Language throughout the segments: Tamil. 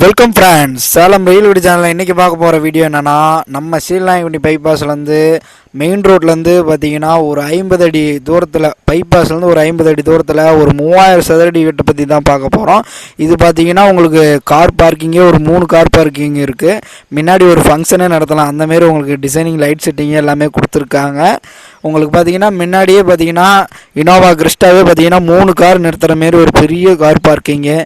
வெல்கம் ஃப்ரெண்ட்ஸ், சேலம் ரயில் வீடு சேனலில் இன்றைக்கி பார்க்க போகிற வீடியோ என்னென்னா, நம்ம சீலநாயக்கன்பட்டி பைபாஸ்லேருந்து மெயின் ரோட்லேருந்து பார்த்தீங்கன்னா ஒரு 50 அடி தூரத்தில், பைபாஸ்லேருந்து ஒரு 50 அடி தூரத்தில் ஒரு 3000 சதுரடி வீட்டை பற்றி தான் பார்க்க போகிறோம். இது பார்த்தீங்கன்னா உங்களுக்கு கார் பார்க்கிங்கே ஒரு 3 கார் பார்க்கிங் இருக்குது. முன்னாடி ஒரு ஃபங்க்ஷனே நடத்தலாம், அந்தமாரி உங்களுக்கு டிசைனிங் லைட் செட்டிங் எல்லாமே கொடுத்துருக்காங்க. உங்களுக்கு பார்த்தீங்கன்னா முன்னாடியே பார்த்தீங்கன்னா இனோவா கிறிஸ்டாவே பார்த்தீங்கன்னா 3 கார் நிறுத்துகிற மாரி ஒரு பெரிய கார் பார்க்கிங்கு.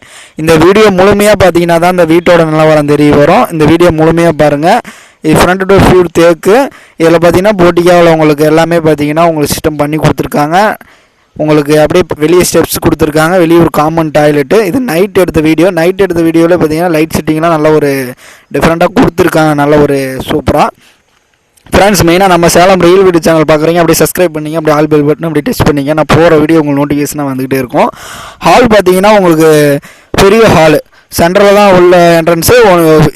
இந்த வீடியோ முழுமையாக பார்த்தீங்கன்னா தான் இந்த வீட்டோட நிலவரம் தெரிய வரும். இந்த வீடியோ முழுமையாக பாருங்கள். இது ஃப்ரண்ட் டோர் ஃபியூர் தேக்கு. இதில் பார்த்தீங்கன்னா போட்டிக்காவில் உங்களுக்கு எல்லாமே பார்த்தீங்கன்னா உங்களுக்கு சிஸ்டம் பண்ணி கொடுத்துருக்காங்க. உங்களுக்கு அப்படியே வெளியே ஸ்டெப்ஸ் கொடுத்துருக்காங்க, வெளியே ஒரு காமன் டாய்லெட்டு. இது நைட் எடுத்த வீடியோ. நைட் எடுத்த வீடியோவில் பார்த்தீங்கன்னா லைட் செட்டிங்லாம் நல்ல ஒரு டிஃப்ரெண்ட்டாக கொடுத்துருக்காங்க, நல்ல ஒரு சூப்பராக. ஃப்ரெண்ட்ஸ், மெயினாக நம்ம சேலம் ரயில் வீடு சேனல் பார்க்குறீங்க, அப்படியே சப்ஸ்கிரைப் பண்ணிங்க, அப்படியே ஆல் பெல் பட்டன் அப்படி டச் பண்ணிங்க. நான் போகிற வீடியோ உங்களுக்கு நோட்டிஃபிகேஷனாக வந்துக்கிட்டே இருக்கும். ஹால் பார்த்தீங்கன்னா உங்களுக்கு பெரிய ஹாலு, சென்டரில் தான் உள்ள என்ட்ரன்ஸு.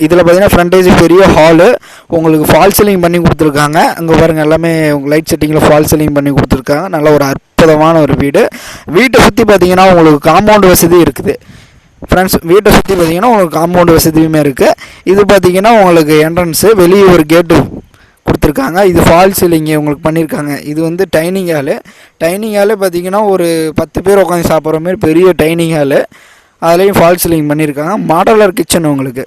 இதில் பார்த்தீங்கன்னா ஃப்ரண்டேஜ் பெரிய ஹாலு. உங்களுக்கு ஃபால் சீலிங் பண்ணி கொடுத்துருக்காங்க. அங்கே பாருங்கள், எல்லாமே லைட் செட்டிங்கில் ஃபால் சீலிங் பண்ணி கொடுத்துருக்காங்க. நல்ல ஒரு அற்புதமான ஒரு வீடு. வீட்டை சுற்றி பார்த்தீங்கன்னா உங்களுக்கு காம்பவுண்டு வசதி இருக்குது. ஃப்ரெண்ட்ஸ், வீட்டை சுற்றி பார்த்தீங்கன்னா உங்களுக்கு காம்பவுண்டு வசதியுமே இருக்குது. இது பார்த்தீங்கன்னா உங்களுக்கு என்ட்ரன்ஸு, வெளியே ஒரு கேட்டு கொடுத்துருக்காங்க. இது ஃபால் சீலிங்கு உங்களுக்கு பண்ணியிருக்காங்க. இது வந்து டைனிங் ஹாலு. டைனிங் ஹாலு பார்த்தீங்கன்னா ஒரு 10 பேர் உட்காந்து சாப்பிட்ற மாதிரி பெரிய டைனிங் ஹாலு. அதுலேயும் ஃபால் சீலிங் பண்ணியிருக்காங்க. மாடலர் கிச்சன் உங்களுக்கு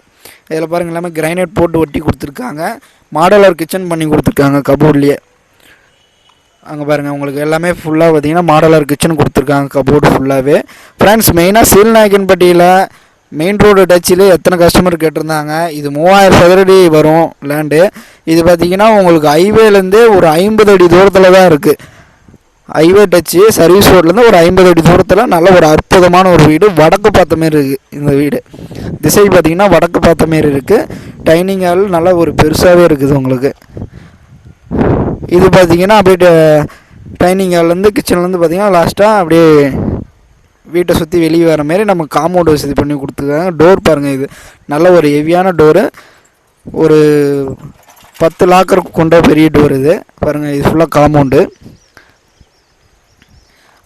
இதில் பாருங்கள், எல்லாமே கிரைனைட் போட்டு ஒட்டி கொடுத்துருக்காங்க. மாடலர் கிச்சன் பண்ணி கொடுத்துருக்காங்க கபோர்ட்லேயே. அங்கே பாருங்கள், உங்களுக்கு எல்லாமே ஃபுல்லாக பார்த்தீங்கன்னா மாடலர் கிச்சன் கொடுத்துருக்காங்க கபோர்டு ஃபுல்லாகவே. ஃப்ரெண்ட்ஸ், மெயினாக சீலநாயக்கன்பட்டியில் மெயின் ரோடு டச்சில் எத்தனை கஸ்டமர் கேட்டிருந்தாங்க. இது 3000 சதுரடி வரும் லேண்டு. இது பார்த்திங்கன்னா உங்களுக்கு ஹைவேலேருந்தே ஒரு 50 அடி தூரத்தில் தான் இருக்குது. ஹைவே டச்சு சர்வீஸ் ரோட்லேருந்து ஒரு 50 அடி தூரத்தில் நல்ல ஒரு அற்புதமான ஒரு வீடு. வடக்கு பார்த்த மாரி இருக்குது இந்த வீடு. திசை பார்த்திங்கன்னா வடக்கு பார்த்த மாரி இருக்குது. டைனிங் ஹால் நல்லா ஒரு பெருசாகவே இருக்குது உங்களுக்கு. இது பார்த்திங்கன்னா அப்படியே டைனிங் ஹால்லேருந்து கிச்சன்லேருந்து பார்த்திங்கன்னா லாஸ்ட்டாக அப்படியே வீட்டை சுற்றி வெளியே வர மாரி நம்ம காம்பவுண்ட் வசதி பண்ணி கொடுத்துருக்காங்க. டோர் பாருங்கள், இது நல்ல ஒரு ஹெவியான டோரு. ஒரு 10 லாக்கர் கொண்ட பெரிய டோர் இது பாருங்கள். இது ஃபுல்லாக காம்பவுண்டு.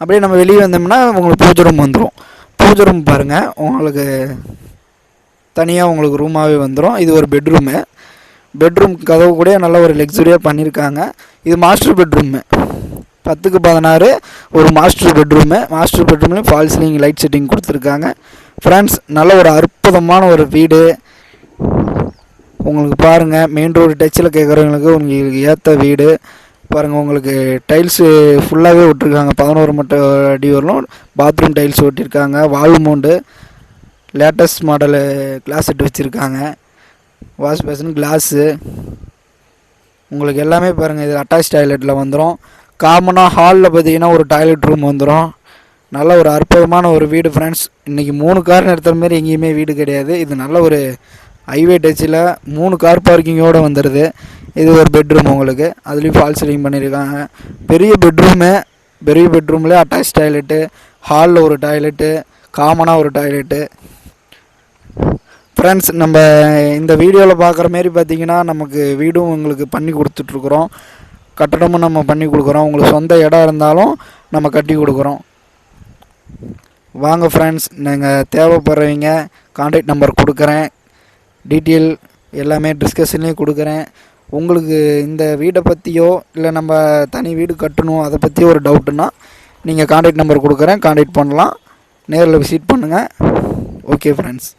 அப்படியே நம்ம வெளியே வந்தோம்னா உங்களுக்கு பூஜை ரூம் வந்துடும். பூஜை ரூம் பாருங்கள், உங்களுக்கு தனியாக உங்களுக்கு ரூமாகவே வந்துடும். இது ஒரு பெட்ரூமு. பெட்ரூம் கதவு கூட நல்ல ஒரு லக்ஸுரியாக பண்ணியிருக்காங்க. இது மாஸ்டர் பெட்ரூமு, 10க்கு 16 ஒரு மாஸ்டர் பெட்ரூமு. மாஸ்டர் பெட்ரூம்லேயும் ஃபால் சீலிங் லைட் செட்டிங் கொடுத்துருக்காங்க. ஃப்ரெண்ட்ஸ், நல்ல ஒரு அற்புதமான ஒரு வீடு உங்களுக்கு பாருங்கள். மெயின் ரோடு டச்சில் கேட்குறவங்களுக்கு உங்களுக்கு ஏற்ற வீடு பாருங்கள். உங்களுக்கு டைல்ஸு ஃபுல்லாகவே விட்டுருக்காங்க. 11 அடி வரலும் பாத்ரூம் டைல்ஸ் ஒட்டியிருக்காங்க. Wall mount latest model glass set வச்சுருக்காங்க. வாஷ் பேஷன் கிளாஸு உங்களுக்கு எல்லாமே பாருங்கள். இது அட்டாச் டாய்லெட்டில் வந்துடும். காமனாக ஹாலில் பார்த்தீங்கன்னா ஒரு டாய்லெட் ரூம் வந்துடும். நல்ல ஒரு அற்புதமான ஒரு வீடு ஃப்ரெண்ட்ஸ். இன்றைக்கி 3 கார் நிறுத்துற மாதிரி எங்கேயுமே வீடு கிடையாது. இது நல்ல ஒரு ஹைவே டச்சில் 3 கார் பார்க்கிங்கோடு வந்துடுது. இது ஒரு பெட்ரூம் உங்களுக்கு, அதுலேயும் ஃபால் சீலிங் பண்ணியிருக்காங்க. பெரிய பெட்ரூமு, பெரிய பெட்ரூமில் அட்டாச் டாய்லெட்டு, ஹாலில் ஒரு டாய்லெட்டு, காமனாக ஒரு டாய்லெட்டு. ஃப்ரெண்ட்ஸ், நம்ம இந்த வீடியோவில் பார்க்குற மாரி பார்த்திங்கன்னா நமக்கு வீடும் உங்களுக்கு பண்ணி கொடுத்துட்ருக்குறோம். கட்டடமும் நம்ம பண்ணி கொடுக்குறோம். உங்களுக்கு சொந்த இடம் இருந்தாலும் நம்ம கட்டி கொடுக்குறோம். வாங்க ஃப்ரெண்ட்ஸ், நீங்கள் தேவைப்படுறவங்க கான்டாக்ட் நம்பர் கொடுக்குறேன். டீட்டெயில் எல்லாமே டிஸ்கஷன்லேயும் கொடுக்குறேன். உங்களுக்கு இந்த வீடை பற்றியோ இல்லை நம்ம தனி வீடு கட்டணும் அதை பற்றியோ ஒரு டவுட்டுன்னா நீங்கள் கான்டாக்ட் நம்பர் கொடுக்குறேன், கான்டாக்ட் பண்ணலாம். நேரில் விசிட் பண்ணுங்கள். Okay friends.